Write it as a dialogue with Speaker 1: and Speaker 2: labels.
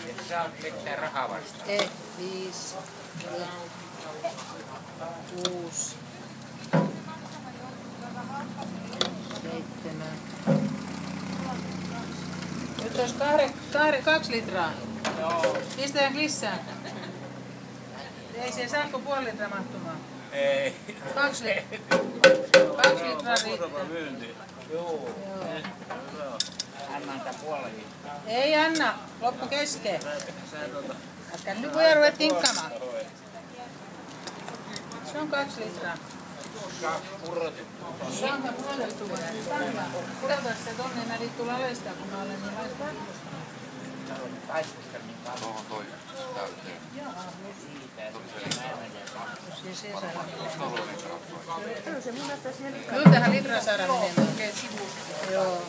Speaker 1: Et saa mitään rahaa vastaan.
Speaker 2: 5, 6, 7. Nyt olisi 2 litraa. Pistetäänkö lisää? Ei se saako puoli litraa mahtumaan?
Speaker 1: Ei.
Speaker 2: 2 litraa riittää.
Speaker 1: Joo. Annan tää puoli litraa.
Speaker 2: Ei anna, loppu kesken. Äsken nyt voi ruveta tinkkaamaan. Se on 2 litraa. Saanko pudotettu vai? Pudota se tonne, näin tulla leistää, kun mä olen niin laittaa.
Speaker 3: Tuohon toi täyteen.
Speaker 2: Kyllä tähän litraa saadaan menemään. Joo.